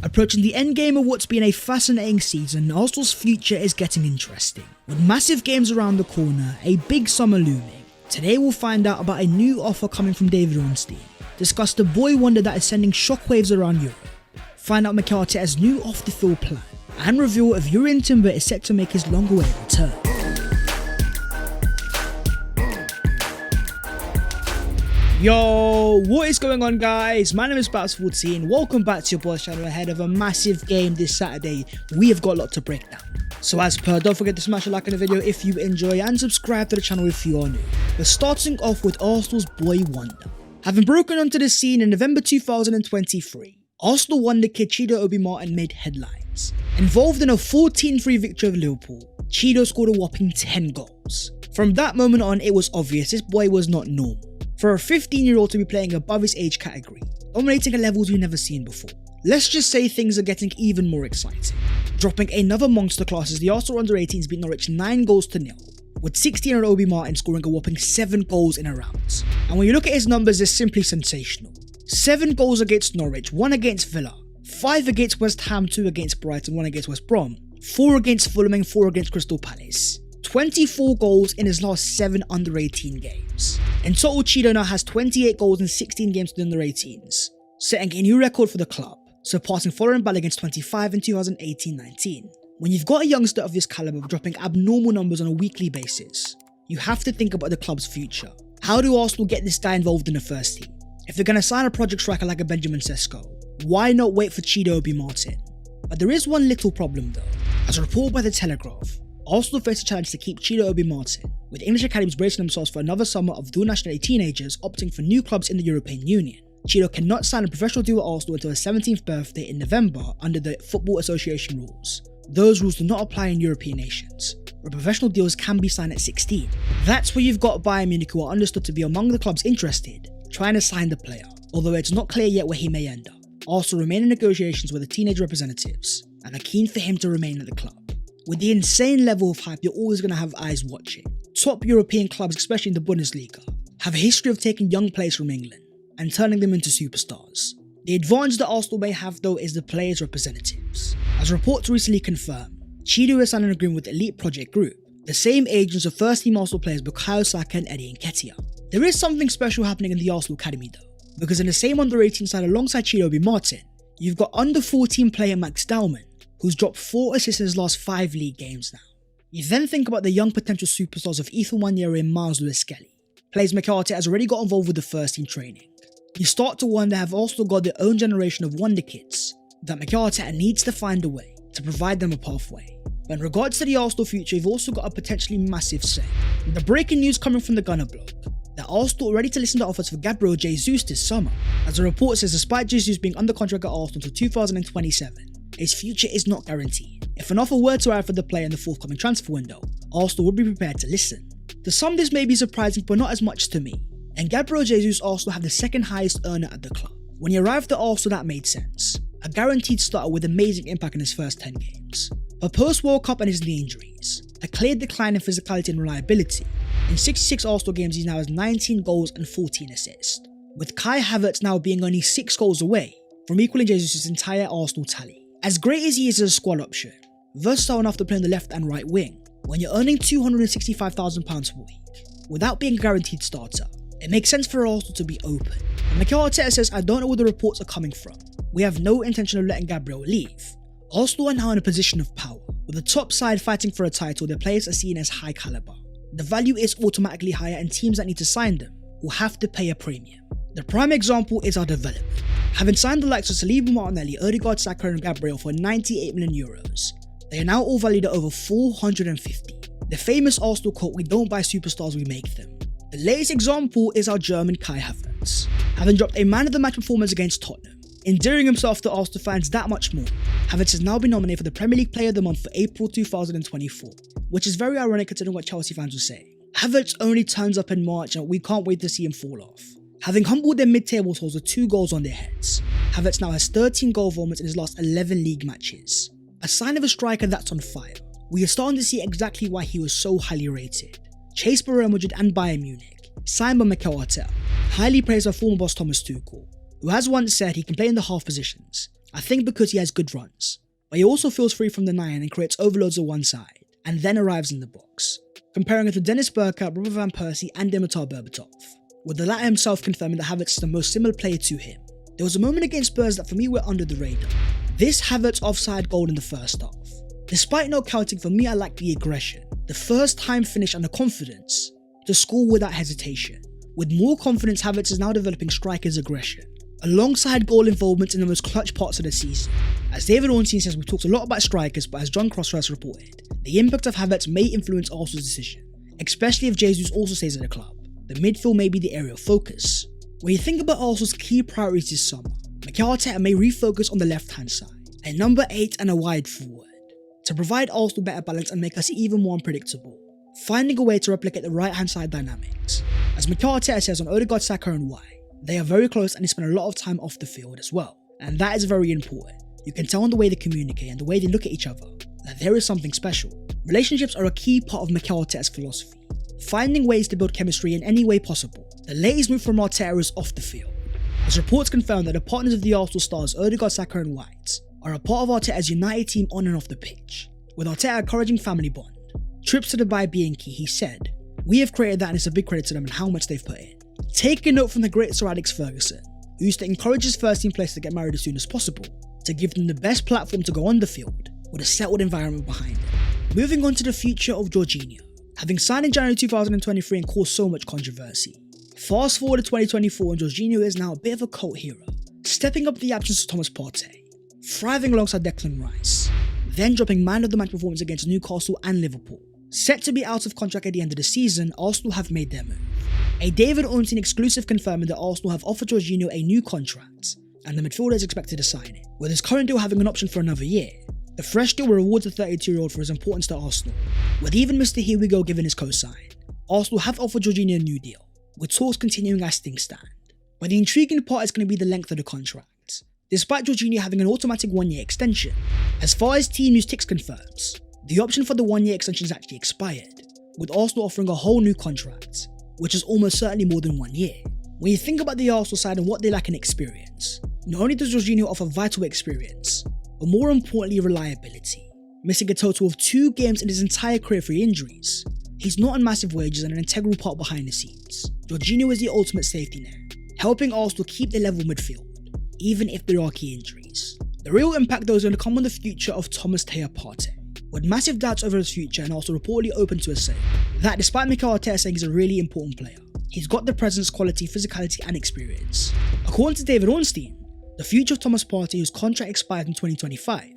Approaching the endgame of what's been a fascinating season, Arsenal's future is getting interesting. With massive games around the corner, a big summer looming, today we'll find out about a new offer coming from David Ornstein, discuss the boy wonder that is sending shockwaves around Europe, find out Mikel Arteta's new off-the-field plan, and reveal if Jurrien Timber is set to make his long-awaited return. Yo, what is going on guys? My name is Bats14, welcome back to your boys channel ahead of a massive game this Saturday. We have got a lot to break down. So as per, don't forget to smash a like on the video if you enjoy and subscribe to the channel if you are new. But starting off with Arsenal's boy wonder. Having broken onto the scene in November 2023, Arsenal wonder kid Chido Obi Martin made headlines. Involved in a 14-3 victory of Liverpool, Chido scored a whopping 10 goals. From that moment on, it was obvious this boy was not normal. For a 15-year-old to be playing above his age category, dominating at levels we've never seen before. Let's just say things are getting even more exciting. Dropping another monster class as the Arsenal under-18s beat Norwich 9-0, with 16-year-old Obi Martin scoring a whopping 7 goals in a round. And when you look at his numbers, they're simply sensational. 7 goals against Norwich, 1 against Villa, 5 against West Ham, 2 against Brighton, 1 against West Brom, 4 against Fulham and 4 against Crystal Palace. 24 goals in his last 7 under-18 games. In total, Chido now has 28 goals in 16 games with the under-18s, setting a new record for the club, surpassing Florian Balogun's 25 in 2018-19. When you've got a youngster of this caliber dropping abnormal numbers on a weekly basis, you have to think about the club's future. How do Arsenal get this guy involved in the first team? If they're going to sign a project striker like a Benjamin Sesko, why not wait for Chido Obi Martin? But there is one little problem though. As reported by The Telegraph, Arsenal face a challenge to keep Chido Obi Martin, with English academies bracing themselves for another summer of dual nationality teenagers opting for new clubs in the European Union. Chido cannot sign a professional deal with Arsenal until his 17th birthday in November under the Football Association rules. Those rules do not apply in European nations, where professional deals can be signed at 16. That's where you've got Bayern Munich, who are understood to be among the clubs interested, trying to sign the player, although it's not clear yet where he may end up. Arsenal remain in negotiations with the teenage representatives, and are keen for him to remain at the club. With the insane level of hype, you're always going to have eyes watching. Top European clubs, especially in the Bundesliga, have a history of taking young players from England and turning them into superstars. The advantage that Arsenal may have though is the players' representatives. As reports recently confirmed, Chido has signed an agreement with the Elite Project Group, the same agents of first-team Arsenal players Bukayo Saka and Eddie Nketiah. There is something special happening in the Arsenal Academy though, because in the same under-18 side alongside Chido Obi Martin, you've got under-14 player Max Dowman, who's dropped 4 assists in his last 5 league games now. You then think about the young potential superstars of Ethan Nwaneri and Miles Lewis-Skelly. Players Mikel Arteta has already got involved with the first team training. You start to wonder, have Arsenal got their own generation of wonder kids that Mikel Arteta needs to find a way to provide them a pathway. But in regards to the Arsenal future, you've also got a potentially massive say. The breaking news coming from the Gunner blog, that Arsenal are ready to listen to offers for Gabriel Jesus this summer. As the report says, despite Jesus being under contract at Arsenal until 2027, his future is not guaranteed. If an offer were to arrive for the player in the forthcoming transfer window, Arsenal would be prepared to listen. To some this may be surprising, but not as much to me. And Gabriel Jesus Arsenal have the second highest earner at the club. When he arrived at Arsenal, that made sense. A guaranteed starter with amazing impact in his first 10 games. But post-World Cup and his knee injuries, a clear decline in physicality and reliability. In 66 Arsenal games, he now has 19 goals and 14 assists, with Kai Havertz now being only 6 goals away from equaling Jesus' entire Arsenal tally. As great as he is as a squad option, versatile enough to play on the left and right wing, when you're earning £265,000 per week, without being a guaranteed starter, it makes sense for Arsenal to be open. And Mikel Arteta says, I don't know where the reports are coming from. We have no intention of letting Gabriel leave. Arsenal are now in a position of power. With the top side fighting for a title, their players are seen as high caliber. The value is automatically higher and teams that need to sign them will have to pay a premium. The prime example is our development. Having signed the likes of Saliba, Martinelli, Odegaard, Saka and Gabriel for €98 million, they are now all valued at over 450. The famous Arsenal quote, we don't buy superstars, we make them. The latest example is our German Kai Havertz. Having dropped a man of the match performance against Tottenham, endearing himself to Arsenal fans that much more, Havertz has now been nominated for the Premier League Player of the Month for April 2024, which is very ironic considering what Chelsea fans were saying. Havertz only turns up in March and we can't wait to see him fall off. Having humbled their mid-table souls with 2 goals on their heads, Havertz now has 13 goal involvements in his last 11 league matches. A sign of a striker that's on fire. We are starting to see exactly why he was so highly rated. Chased by Real Madrid and Bayern Munich, signed by Mikel Arteta, highly praised by former boss Thomas Tuchel, who has once said he can play in the half positions I think because he has good runs, but he also feels free from the 9 and creates overloads on one side, and then arrives in the box, comparing it to Dennis Bergkamp, Robert van Persie and Dimitar Berbatov, with the latter himself confirming that Havertz is the most similar player to him. There was a moment against Spurs that for me went under the radar. This Havertz offside goal in the first half. Despite no counting, for me I like the aggression, the first time finish and the confidence to score without hesitation. With more confidence, Havertz is now developing striker's aggression, alongside goal involvement in the most clutch parts of the season. As David Ornstein says, we've talked a lot about strikers, but as John Crossfirst reported, the impact of Havertz may influence Arsenal's decision, especially if Jesus also stays at the club. The midfield may be the area of focus. When you think about Arsenal's key priorities this summer, Mikel Arteta may refocus on the left-hand side, a number 8 and a wide forward, to provide Arsenal better balance and make us even more unpredictable, finding a way to replicate the right-hand side dynamics. As Mikel Arteta says on Odegaard, Saka and White, they are very close and they spend a lot of time off the field as well, and that is very important. You can tell on the way they communicate and the way they look at each other that there is something special. Relationships are a key part of Mikel Arteta's philosophy, finding ways to build chemistry in any way possible. The latest move from Arteta is off the field, as reports confirm that the partners of the Arsenal stars Odegaard, Saka and White are a part of Arteta's United team on and off the pitch, with Arteta encouraging family bond. Trips to Dubai being key, he said, "We have created that and it's a big credit to them and how much they've put in." Take a note from the great Sir Alex Ferguson, who used to encourage his first team players to get married as soon as possible, to give them the best platform to go on the field, with a settled environment behind it. Moving on to the future of Jorginho, having signed in January 2023 and caused so much controversy. Fast forward to 2024 and Jorginho is now a bit of a cult hero, stepping up the absence of Thomas Partey, thriving alongside Declan Rice, then dropping man of the match performance against Newcastle and Liverpool. Set to be out of contract at the end of the season, Arsenal have made their move. A David Ornstein exclusive confirming that Arsenal have offered Jorginho a new contract, and the midfielder is expected to sign it, with his current deal having an option for another year. The fresh deal will reward the 32-year-old for his importance to Arsenal, with even Mr. Here We Go giving his co-sign. Arsenal have offered Jorginho a new deal, with talks continuing as things stand. But the intriguing part is going to be the length of the contract. Despite Jorginho having an automatic 1-year extension, as far as Team News Ticks confirms, the option for the 1-year extension is actually expired, with Arsenal offering a whole new contract, which is almost certainly more than 1 year. When you think about the Arsenal side and what they lack in experience, not only does Jorginho offer vital experience, but more importantly reliability, missing a total of 2 games in his entire career for injuries. He's not on massive wages and an integral part behind the scenes. Jorginho is the ultimate safety net, helping Arsenal keep their level midfield, even if there are key injuries. The real impact though is going to come on the future of Thomas Partey, with massive doubts over his future and also reportedly open to a sale. That despite Mikel Arteta saying he's a really important player, he's got the presence, quality, physicality and experience. According to David Ornstein, the future of Thomas Partey, whose contract expires in 2025,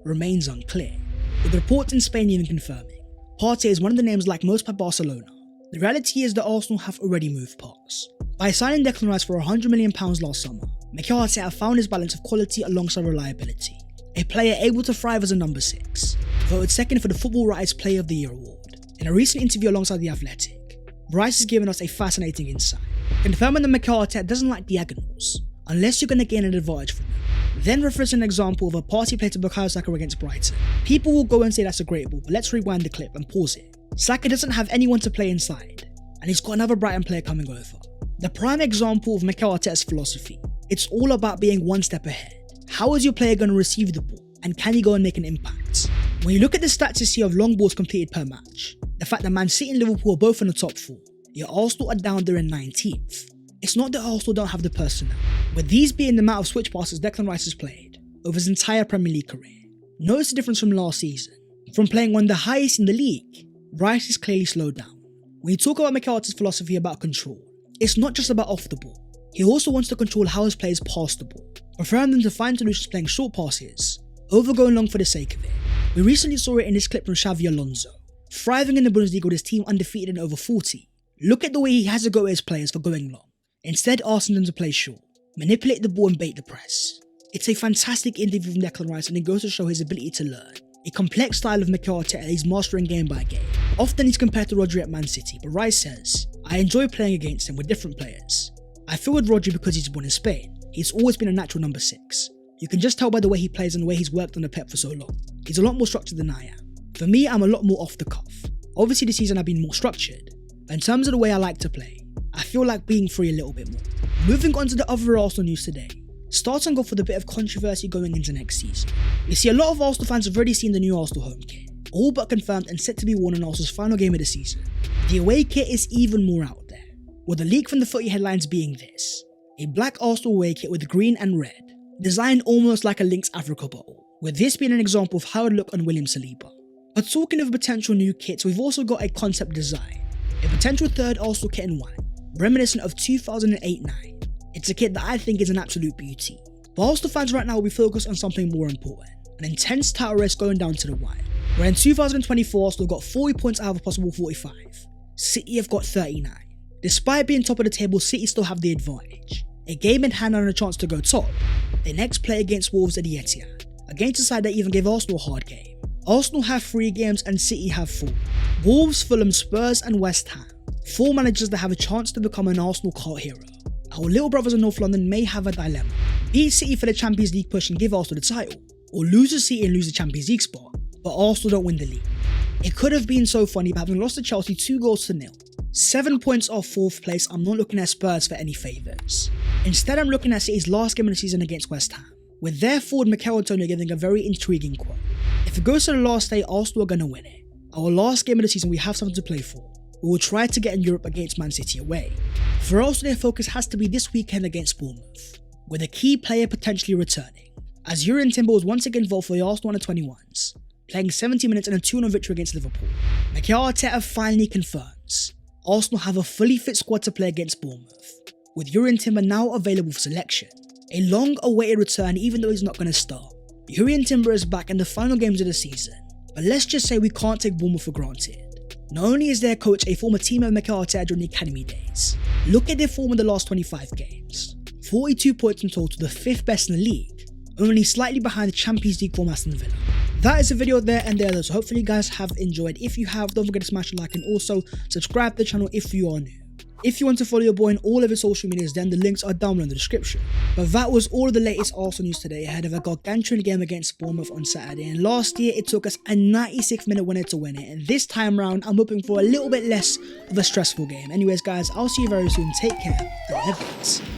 remains unclear, with reports in Spain even confirming Partey is one of the names like most by Barcelona. The reality is that Arsenal have already moved past. By signing Declan Rice for £100 million last summer, Mikel Arteta found his balance of quality alongside reliability. A player able to thrive as a number 6, voted second for the Football Writers Player of the Year award. In a recent interview alongside The Athletic, Rice has given us a fascinating insight, confirming that Mikel Arteta doesn't like diagonals, unless you're going to gain an advantage from them. Then referencing an example of a Partey play to Bukayo Saka against Brighton. People will go and say that's a great ball, but let's rewind the clip and pause it. Saka doesn't have anyone to play inside, and he's got another Brighton player coming over. The prime example of Mikel Arteta's philosophy. It's all about being one step ahead. How is your player going to receive the ball, and can he go and make an impact? When you look at the stats you see of long balls completed per match, the fact that Man City and Liverpool are both in the top 4, yet Arsenal are down there in 19th. It's not that Arsenal don't have the personnel, with these being the amount of switch passes Declan Rice has played over his entire Premier League career. Notice the difference from last season. From playing one of the highest in the league, Rice is clearly slowed down. When you talk about Mikel Arteta's philosophy about control, it's not just about off the ball. He also wants to control how his players pass the ball, preferring them to find solutions playing short passes over going long for the sake of it. We recently saw it in this clip from Xavi Alonso, thriving in the Bundesliga with his team undefeated in over 40. Look at the way he has to go at his players for going long, instead asking them to play short, manipulate the ball and bait the press. It's a fantastic interview from Declan Rice and it goes to show his ability to learn. A complex style of Mikel Arteta that he's mastering game by game. Often he's compared to Rodri at Man City, but Rice says, "I enjoy playing against him with different players. I feel with Rodri because he's born in Spain. He's always been a natural number 6. You can just tell by the way he plays and the way he's worked on the Pep for so long. He's a lot more structured than I am. For me, I'm a lot more off the cuff. Obviously this season I've been more structured, but in terms of the way I like to play, I feel like being free a little bit more." Moving on to the other Arsenal news today, Starting off with a bit of controversy going into next season. You see, a lot of Arsenal fans have already seen the new Arsenal home kit, all but confirmed and set to be worn in Arsenal's final game of the season. The away kit is even more out there, with the leak from the footy headlines being this: a black Arsenal away kit with green and red, designed almost like a Lynx Africa bottle, with this being an example of how it would look on William Saliba. But talking of potential new kits, we've also got a concept design, a potential third Arsenal kit in white, reminiscent of 2008-9. It's a kit that I think is an absolute beauty. But Arsenal fans right now will be focused on something more important, an intense title race going down to the wire, where in 2024 Arsenal got 40 points out of a possible 45. City have got 39. Despite being top of the table, City still have the advantage, a game in hand and a chance to go top. They next play against Wolves at the Etihad, against a side that even gave Arsenal a hard game. Arsenal have 3 games and City have 4. Wolves, Fulham, Spurs and West Ham, 4 managers that have a chance to become an Arsenal cult hero. Our little brothers in North London may have a dilemma: beat City for the Champions League push and give Arsenal the title, or lose to City and lose the Champions League spot, but Arsenal don't win the league. It could have been so funny, but having lost to Chelsea 2-0, 7 points off 4th place, I'm not looking at Spurs for any favours. Instead, I'm looking at City's last game of the season against West Ham, with their forward Mikel Antonio giving a very intriguing quote: "If it goes to the last day, Arsenal are going to win it. Our last game of the season, we have something to play for. We will try to get in Europe against Man City away." For Arsenal, their focus has to be this weekend against Bournemouth, with a key player potentially returning, as Urian Timber was once again involved for the Arsenal under-21s, playing 70 minutes in a 2-0 victory against Liverpool. Mikel Arteta finally confirms Arsenal have a fully fit squad to play against Bournemouth, with Urian Timber now available for selection. A long-awaited return, even though he's not going to start. Urian Timber is back in the final games of the season, but let's just say we can't take Bournemouth for granted. Not only is their coach a former teammate of Mikel Arteta during the academy days, look at their form in the last 25 games. 42 points in total, the 5th best in the league, only slightly behind the Champions League form Aston Villa. That is the video there and there though, so hopefully you guys have enjoyed. If you have, don't forget to smash a like and also subscribe to the channel if you are new. If you want to follow your boy on all of his social medias, then the links are down below in the description. But that was all of the latest Arsenal news today ahead of a gargantuan game against Bournemouth on Saturday. And last year, it took us a 96th minute winner to win it. And this time round, I'm hoping for a little bit less of a stressful game. Anyways, guys, I'll see you very soon. Take care and live it.